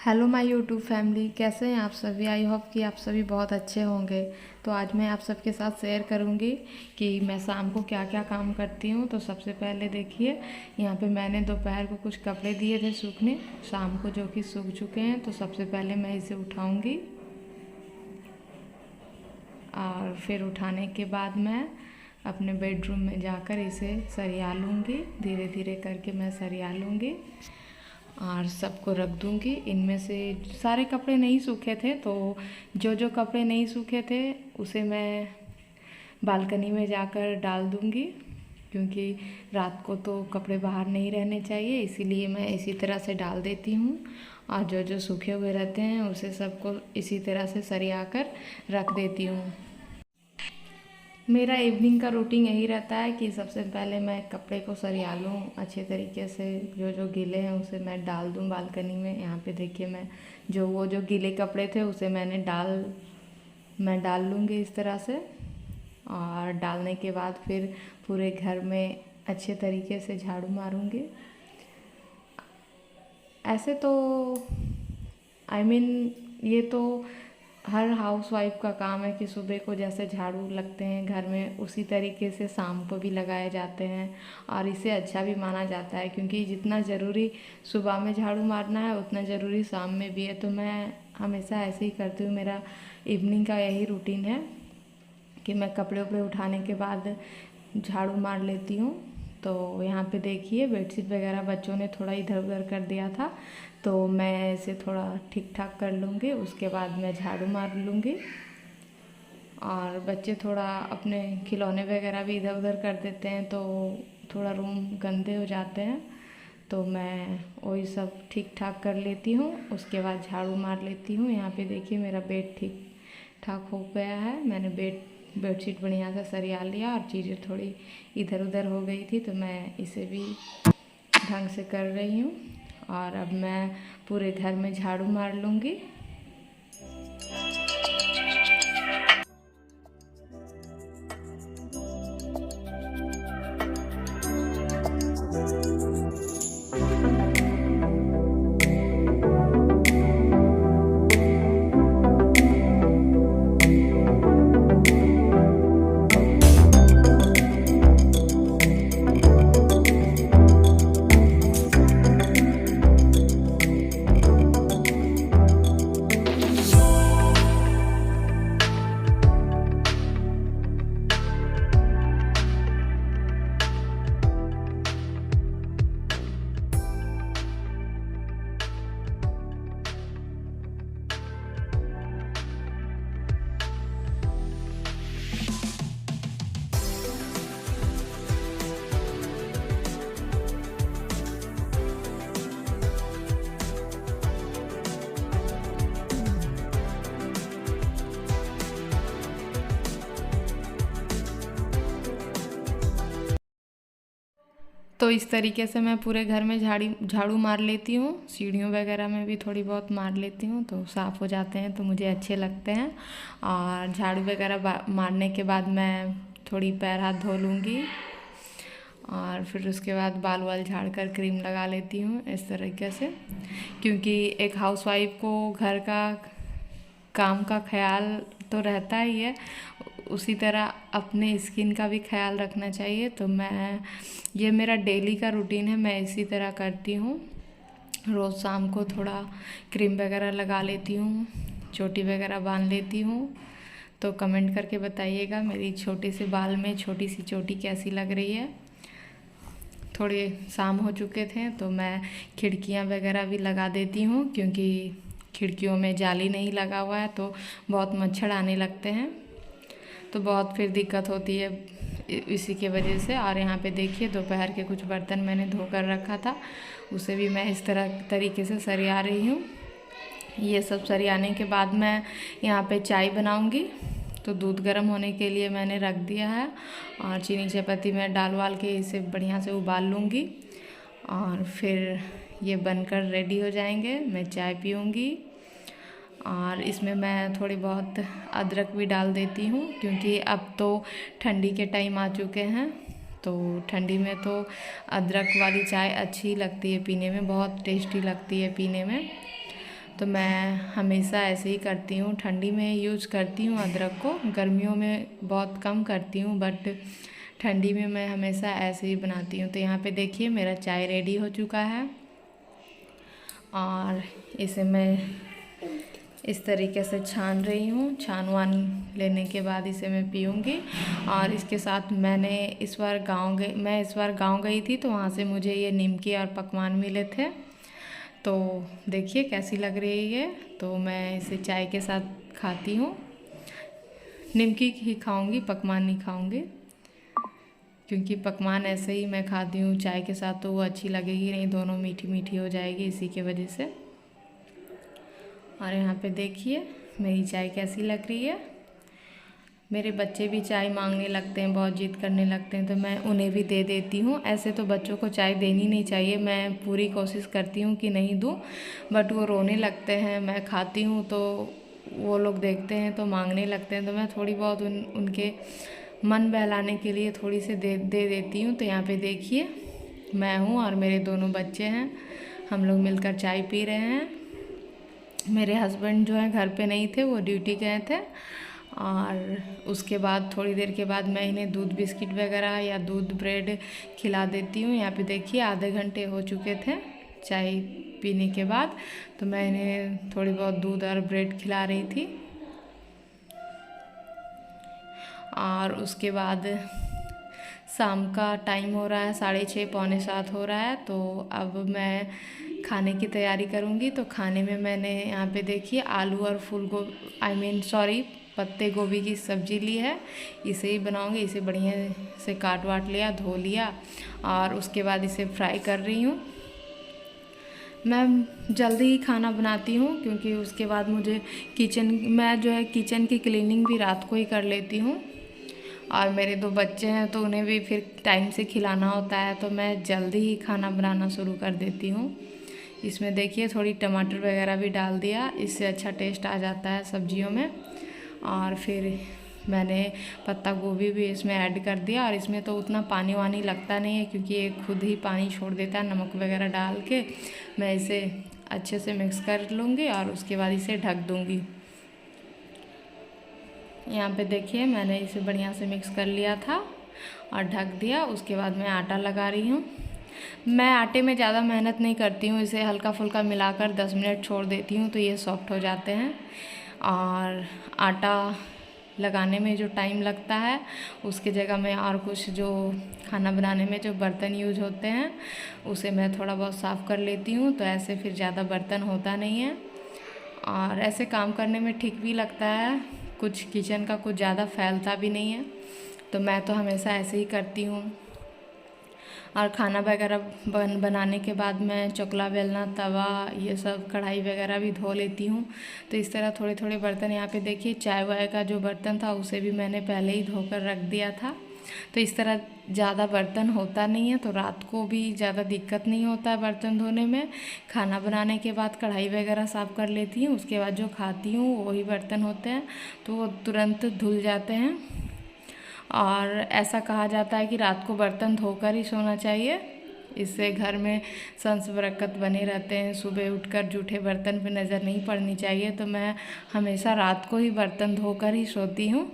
Hello my YouTube family, कैसे हैं आप सभी। आई होप कि आप सभी बहुत अच्छे होंगे। तो आज मैं आप सबके साथ शेयर करूंगी कि मैं शाम को क्या क्या काम करती हूं। तो सबसे पहले देखिए, यहाँ पे मैंने दोपहर को कुछ कपड़े दिए थे सूखने, शाम को जो कि सूख चुके हैं। तो सबसे पहले मैं इसे उठाऊंगी और फिर उठाने के बाद मैं अपने बेडरूम में जाकर इसे सरिया लूँगी। धीरे धीरे करके मैं सरिया लूँगी और सबको रख दूँगी। इनमें से सारे कपड़े नहीं सूखे थे, तो जो जो कपड़े नहीं सूखे थे उसे मैं बालकनी में जाकर डाल दूँगी, क्योंकि रात को तो कपड़े बाहर नहीं रहने चाहिए, इसीलिए मैं इसी तरह से डाल देती हूँ। और जो जो सूखे हुए रहते हैं उसे सबको इसी तरह से सरिया कर रख देती हूँ। मेरा इवनिंग का रूटीन यही रहता है कि सबसे पहले मैं कपड़े को सरिया लूँ अच्छे तरीके से। जो जो गीले हैं उसे मैं डाल दूँ बालकनी में। यहाँ पे देखिए, मैं जो गीले कपड़े थे उसे मैं डाल लूँगी इस तरह से। और डालने के बाद फिर पूरे घर में अच्छे तरीके से झाड़ू मारूँगी। ऐसे तो ये तो हर हाउसवाइफ का काम है कि सुबह को जैसे झाड़ू लगते हैं घर में, उसी तरीके से शाम को भी लगाए जाते हैं। और इसे अच्छा भी माना जाता है, क्योंकि जितना ज़रूरी सुबह में झाड़ू मारना है उतना ज़रूरी शाम में भी है। तो मैं हमेशा ऐसे ही करती हूँ। मेरा इवनिंग का यही रूटीन है कि मैं कपड़े उपड़े उठाने के बाद झाड़ू मार लेती हूँ। तो यहाँ पे देखिए, बेडशीट वगैरह बच्चों ने थोड़ा इधर उधर कर दिया था, तो मैं इसे थोड़ा ठीक ठाक कर लूँगी। उसके बाद मैं झाड़ू मार लूँगी। और बच्चे थोड़ा अपने खिलौने वगैरह भी इधर उधर कर देते हैं, तो थोड़ा रूम गंदे हो जाते हैं। तो मैं वही सब ठीक ठाक कर लेती हूँ। उसके बाद झाड़ू मार लेती हूँ। यहाँ पे देखिए, मेरा बेड ठीक ठाक हो गया है। मैंने बेडशीट बढ़िया से सरिया लिया और चीज़ें थोड़ी इधर उधर हो गई थी, तो मैं इसे भी ढंग से कर रही हूँ। और अब मैं पूरे घर में झाड़ू मार लूँगी। तो इस तरीके से मैं पूरे घर में झाड़ू मार लेती हूँ। सीढ़ियों वगैरह में भी थोड़ी बहुत मार लेती हूँ, तो साफ़ हो जाते हैं, तो मुझे अच्छे लगते हैं। और झाड़ू वगैरह मारने के बाद मैं थोड़ी पैर हाथ धो लूँगी। और फिर उसके बाद बाल वाल झाड़ कर क्रीम लगा लेती हूँ इस तरीके से, क्योंकि एक हाउसवाइफ को घर का काम का ख्याल तो रहता ही है, उसी तरह अपने स्किन का भी ख्याल रखना चाहिए। तो ये मेरा डेली का रूटीन है, मैं इसी तरह करती हूँ। रोज़ शाम को थोड़ा क्रीम वगैरह लगा लेती हूँ, चोटी वगैरह बांध लेती हूँ। तो कमेंट करके बताइएगा मेरी छोटे से बाल में छोटी सी चोटी कैसी लग रही है। थोड़े शाम हो चुके थे, तो मैं खिड़कियाँ वगैरह भी लगा देती हूँ, क्योंकि खिड़कियों में जाली नहीं लगा हुआ है तो बहुत मच्छर आने लगते हैं, तो बहुत फिर दिक्कत होती है इसी के वजह से। और यहाँ पे देखिए, दोपहर के कुछ बर्तन मैंने धोकर रखा था, उसे भी मैं इस तरीके से सरिया रही हूँ। ये सब सरियाने के बाद मैं यहाँ पे चाय बनाऊँगी। तो दूध गर्म होने के लिए मैंने रख दिया है, और चीनी चायपत्ती मैं डाल वाल के इसे बढ़िया से उबाल लूँगी। और फिर ये बनकर रेडी हो जाएंगे, मैं चाय पीऊँगी। और इसमें मैं थोड़ी बहुत अदरक भी डाल देती हूँ, क्योंकि अब तो ठंडी के टाइम आ चुके हैं, तो ठंडी में तो अदरक वाली चाय अच्छी लगती है पीने में, बहुत टेस्टी लगती है पीने में। तो मैं हमेशा ऐसे ही करती हूँ। ठंडी में यूज़ करती हूँ अदरक को, गर्मियों में बहुत कम करती हूँ, बट ठंडी में मैं हमेशा ऐसे ही बनाती हूँ। तो यहाँ पे देखिए मेरा चाय रेडी हो चुका है और इसे मैं इस तरीके से छान रही हूँ। छान वान लेने के बाद इसे मैं पीऊँगी। और इसके साथ मैं इस बार गांव गई थी, तो वहाँ से मुझे ये निमकी और पकवान मिले थे। तो देखिए कैसी लग रही है। तो मैं इसे चाय के साथ खाती हूँ। निमकी ही खाऊंगी, पकवान नहीं खाऊंगी, क्योंकि पकवान ऐसे ही मैं खाती हूँ, चाय के साथ तो वो अच्छी लगेगी नहीं, दोनों मीठी मीठी हो जाएगी इसी के वजह से। और यहाँ पे देखिए मेरी चाय कैसी लग रही है। मेरे बच्चे भी चाय मांगने लगते हैं, बहुत जिद करने लगते हैं, तो मैं उन्हें भी दे देती हूँ। ऐसे तो बच्चों को चाय देनी नहीं चाहिए, मैं पूरी कोशिश करती हूँ कि नहीं दूँ, बट वो रोने लगते हैं। मैं खाती हूँ तो वो लोग देखते हैं तो मांगने लगते हैं, तो मैं थोड़ी बहुत उनके मन बहलाने के लिए थोड़ी सी दे देती हूँ। तो यहाँ पे देखिए मैं हूँ और मेरे दोनों बच्चे हैं, हम लोग मिलकर चाय पी रहे हैं। मेरे हस्बैंड जो हैं घर पे नहीं थे, वो ड्यूटी गए थे। और उसके बाद थोड़ी देर के बाद मैं इन्हें दूध बिस्किट वगैरह या दूध ब्रेड खिला देती हूँ। यहाँ पे देखिए आधे घंटे हो चुके थे चाय पीने के बाद, तो मैं इन्हें थोड़ी बहुत दूध और ब्रेड खिला रही थी। और उसके बाद शाम का टाइम हो रहा है, 6:30 पौने 7 हो रहा है। तो अब मैं खाने की तैयारी करूँगी। तो खाने में मैंने यहाँ पे देखिए आलू और पत्ते गोभी की सब्ज़ी ली है। इसे ही बनाऊँगी। इसे बढ़िया से काट वाट लिया, धो लिया और उसके बाद इसे फ्राई कर रही हूँ। मैं जल्दी ही खाना बनाती हूँ, क्योंकि उसके बाद मुझे किचन की क्लीनिंग भी रात को ही कर लेती हूँ। और मेरे 2 बच्चे हैं तो उन्हें भी फिर टाइम से खिलाना होता है, तो मैं जल्दी ही खाना बनाना शुरू कर देती हूँ। इसमें देखिए थोड़ी टमाटर वगैरह भी डाल दिया, इससे अच्छा टेस्ट आ जाता है सब्जियों में। और फिर मैंने पत्ता गोभी भी इसमें ऐड कर दिया। और इसमें तो उतना पानी वानी लगता नहीं है, क्योंकि ये खुद ही पानी छोड़ देता है। नमक वगैरह डाल के मैं इसे अच्छे से मिक्स कर लूँगी और उसके बाद इसे ढक दूँगी। यहाँ पे देखिए मैंने इसे बढ़िया से मिक्स कर लिया था और ढक दिया। उसके बाद मैं आटा लगा रही हूँ। मैं आटे में ज़्यादा मेहनत नहीं करती हूँ, इसे हल्का फुल्का मिलाकर 10 मिनट छोड़ देती हूँ, तो ये सॉफ्ट हो जाते हैं। और आटा लगाने में जो टाइम लगता है, उसकी जगह मैं और कुछ जो खाना बनाने में जो बर्तन यूज होते हैं उसे मैं थोड़ा बहुत साफ़ कर लेती हूँ, तो ऐसे फिर ज़्यादा बर्तन होता नहीं है और ऐसे काम करने में ठीक भी लगता है। कुछ किचन का कुछ ज़्यादा फैलता भी नहीं है, तो मैं तो हमेशा ऐसे ही करती हूँ। और खाना वगैरह बनाने के बाद मैं चकला बेलना, तवा, ये सब कढ़ाई वगैरह भी धो लेती हूँ। तो इस तरह थोड़े थोड़े बर्तन, यहाँ पे देखिए चाय वाय का जो बर्तन था उसे भी मैंने पहले ही धोकर रख दिया था। तो इस तरह ज़्यादा बर्तन होता नहीं है, तो रात को भी ज़्यादा दिक्कत नहीं होता है बर्तन धोने में। खाना बनाने के बाद कढ़ाई वगैरह साफ़ कर लेती हूँ, उसके बाद जो खाती हूँ वही बर्तन होते हैं, तो वो तुरंत धुल जाते हैं। और ऐसा कहा जाता है कि रात को बर्तन धोकर ही सोना चाहिए, इससे घर में संस बरकत बने रहते हैं। सुबह उठकर जूठे बर्तन पे नज़र नहीं पड़नी चाहिए, तो मैं हमेशा रात को ही बर्तन धोकर ही सोती हूँ।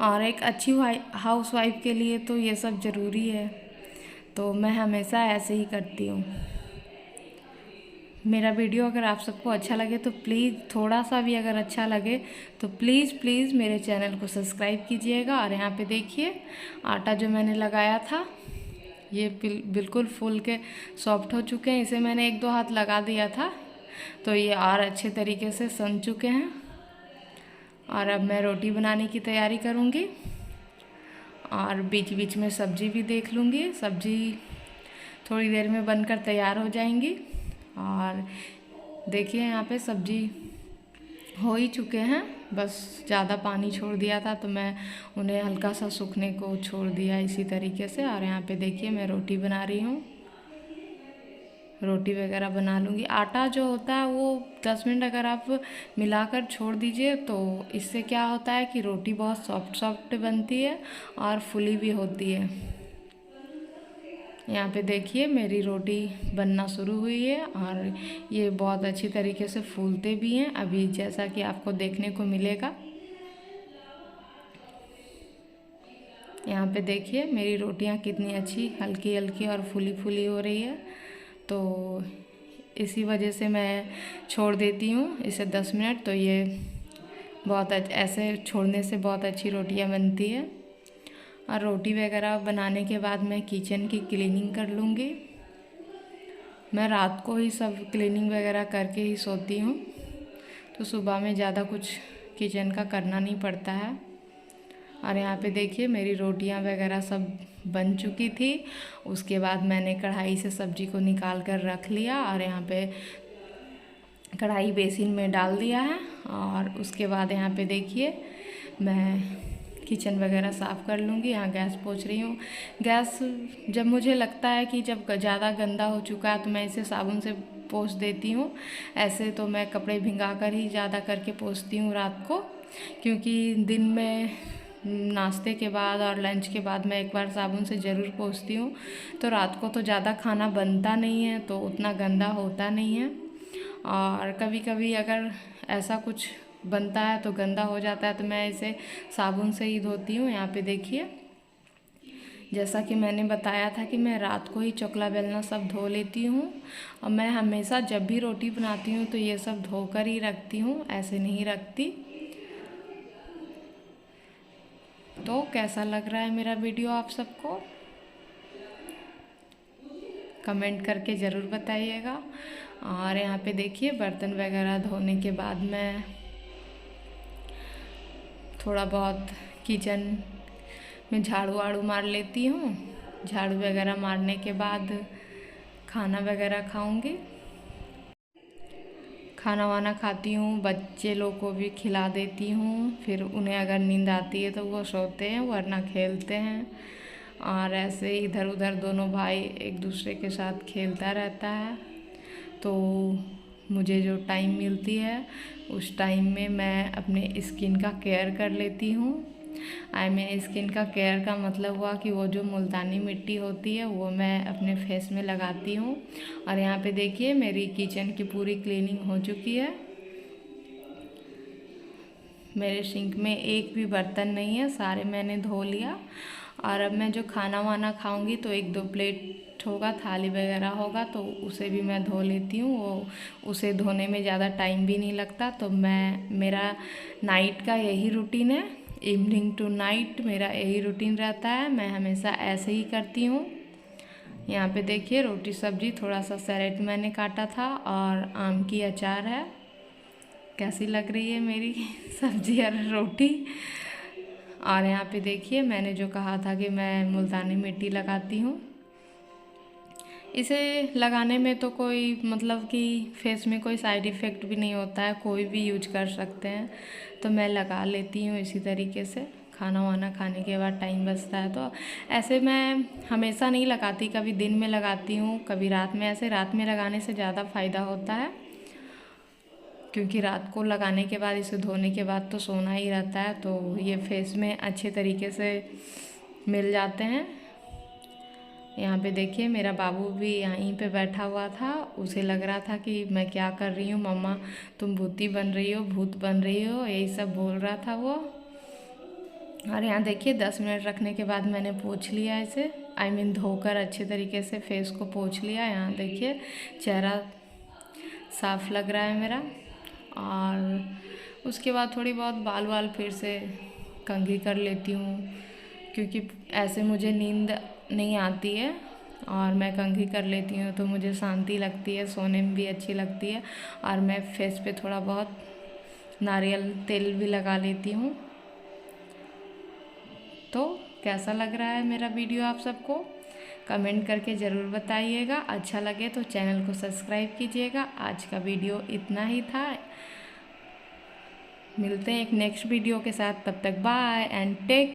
और एक अच्छी हाउस वाइफ के लिए तो ये सब ज़रूरी है, तो मैं हमेशा ऐसे ही करती हूँ। मेरा वीडियो अगर आप सबको अच्छा लगे तो प्लीज़, थोड़ा सा भी अगर अच्छा लगे तो प्लीज़ मेरे चैनल को सब्सक्राइब कीजिएगा। और यहाँ पे देखिए आटा जो मैंने लगाया था ये बिल्कुल फूल के सॉफ्ट हो चुके हैं। इसे मैंने 1-2 हाथ लगा दिया था, तो ये और अच्छे तरीके से सन चुके हैं। और अब मैं रोटी बनाने की तैयारी करूँगी और बीच बीच में सब्ज़ी भी देख लूँगी। सब्ज़ी थोड़ी देर में बनकर तैयार हो जाएंगी। और देखिए यहाँ पे सब्ज़ी हो ही चुके हैं, बस ज़्यादा पानी छोड़ दिया था तो मैं उन्हें हल्का सा सूखने को छोड़ दिया इसी तरीके से। और यहाँ पे देखिए मैं रोटी बना रही हूँ, रोटी वगैरह बना लूँगी। आटा जो होता है वो 10 मिनट अगर आप मिलाकर छोड़ दीजिए तो इससे क्या होता है कि रोटी बहुत सॉफ्ट बनती है और फुली भी होती है। यहाँ पे देखिए मेरी रोटी बनना शुरू हुई है और ये बहुत अच्छी तरीके से फूलते भी हैं अभी, जैसा कि आपको देखने को मिलेगा। यहाँ पे देखिए मेरी रोटियाँ कितनी अच्छी हल्की हल्की और फूली फूली हो रही है। तो इसी वजह से मैं छोड़ देती हूँ इसे 10 मिनट। तो ये बहुत ऐसे छोड़ने से बहुत अच्छी रोटियाँ बनती है। और रोटी वगैरह बनाने के बाद मैं किचन की क्लीनिंग कर लूँगी। मैं रात को ही सब क्लीनिंग वगैरह करके ही सोती हूँ, तो सुबह में ज़्यादा कुछ किचन का करना नहीं पड़ता है। और यहाँ पे देखिए मेरी रोटियाँ वगैरह सब बन चुकी थी। उसके बाद मैंने कढ़ाई से सब्ज़ी को निकाल कर रख लिया और यहाँ पे कढ़ाई बेसिन में डाल दिया है। और उसके बाद यहाँ पे देखिए मैं किचन वगैरह साफ़ कर लूँगी। यहाँ गैस पोंछ रही हूँ। गैस जब मुझे लगता है कि जब ज़्यादा गंदा हो चुका है तो मैं इसे साबुन से पोंछ देती हूँ। ऐसे तो मैं कपड़े भिंगा कर ही ज़्यादा करके पोंछती हूँ रात को, क्योंकि दिन में नाश्ते के बाद और लंच के बाद मैं एक बार साबुन से ज़रूर पोंछती हूँ। तो रात को तो ज़्यादा खाना बनता नहीं है तो उतना गंदा होता नहीं है। और कभी कभी अगर ऐसा कुछ बनता है तो गंदा हो जाता है तो मैं इसे साबुन से ही धोती हूँ। यहाँ पे देखिए जैसा कि मैंने बताया था कि मैं रात को ही चकला बेलना सब धो लेती हूँ। और मैं हमेशा जब भी रोटी बनाती हूँ तो ये सब धोकर ही रखती हूँ, ऐसे नहीं रखती। तो कैसा लग रहा है मेरा वीडियो आप सबको, कमेंट करके ज़रूर बताइएगा। और यहाँ पे देखिए बर्तन वगैरह धोने के बाद मैं थोड़ा बहुत किचन में झाड़ू वाड़ू मार लेती हूँ। झाड़ू वगैरह मारने के बाद खाना वगैरह खाऊंगी। खाना वाना खाती हूँ, बच्चे लोग को भी खिला देती हूँ। फिर उन्हें अगर नींद आती है तो वो सोते हैं वरना खेलते हैं। और ऐसे इधर उधर दोनों भाई एक दूसरे के साथ खेलता रहता है। तो मुझे जो टाइम मिलती है उस टाइम में मैं अपने स्किन का केयर कर लेती हूँ। आई मीन स्किन का केयर का मतलब हुआ कि वो जो मुल्तानी मिट्टी होती है वो मैं अपने फेस में लगाती हूँ। और यहाँ पे देखिए मेरी किचन की पूरी क्लीनिंग हो चुकी है। मेरे सिंक में एक भी बर्तन नहीं है, सारे मैंने धो लिया। और अब मैं जो खाना वाना खाऊंगी तो 1-2 प्लेट होगा, थाली वगैरह होगा तो उसे भी मैं धो लेती हूँ। वो उसे धोने में ज़्यादा टाइम भी नहीं लगता। तो मेरा नाइट का यही रूटीन है, इवनिंग टू नाइट मेरा यही रूटीन रहता है। मैं हमेशा ऐसे ही करती हूँ। यहाँ पे देखिए रोटी सब्जी थोड़ा सा सैलेड मैंने काटा था और आम की अचार है। कैसी लग रही है मेरी सब्जी और रोटी। और यहाँ पे देखिए मैंने जो कहा था कि मैं मुल्तानी मिट्टी लगाती हूँ, इसे लगाने में तो कोई मतलब कि फेस में कोई साइड इफ़ेक्ट भी नहीं होता है, कोई भी यूज कर सकते हैं। तो मैं लगा लेती हूँ इसी तरीके से। खाना वाना खाने के बाद टाइम बचता है तो ऐसे मैं हमेशा नहीं लगाती, कभी दिन में लगाती हूँ कभी रात में। ऐसे रात में लगाने से ज़्यादा फ़ायदा होता है, क्योंकि रात को लगाने के बाद इसे धोने के बाद तो सोना ही रहता है तो ये फेस में अच्छे तरीके से मिल जाते हैं। यहाँ पे देखिए मेरा बाबू भी यहीं पे बैठा हुआ था, उसे लग रहा था कि मैं क्या कर रही हूँ, मम्मा तुम भूती बन रही हो, भूत बन रही हो, यही सब बोल रहा था वो। और यहाँ देखिए 10 मिनट रखने के बाद मैंने पोंछ लिया इसे, आई मीन धोकर अच्छे तरीके से फेस को पोंछ लिया। यहाँ देखिए चेहरा साफ लग रहा है मेरा। और उसके बाद थोड़ी बहुत बाल वाल फिर से कंघी कर लेती हूँ, क्योंकि ऐसे मुझे नींद नहीं आती है और मैं कंघी कर लेती हूँ तो मुझे शांति लगती है, सोने में भी अच्छी लगती है। और मैं फेस पे थोड़ा बहुत नारियल तेल भी लगा लेती हूँ। तो कैसा लग रहा है मेरा वीडियो आप सबको, कमेंट करके ज़रूर बताइएगा। अच्छा लगे तो चैनल को सब्सक्राइब कीजिएगा। आज का वीडियो इतना ही था, मिलते हैं एक नेक्स्ट वीडियो के साथ, तब तक बाय एंड टेक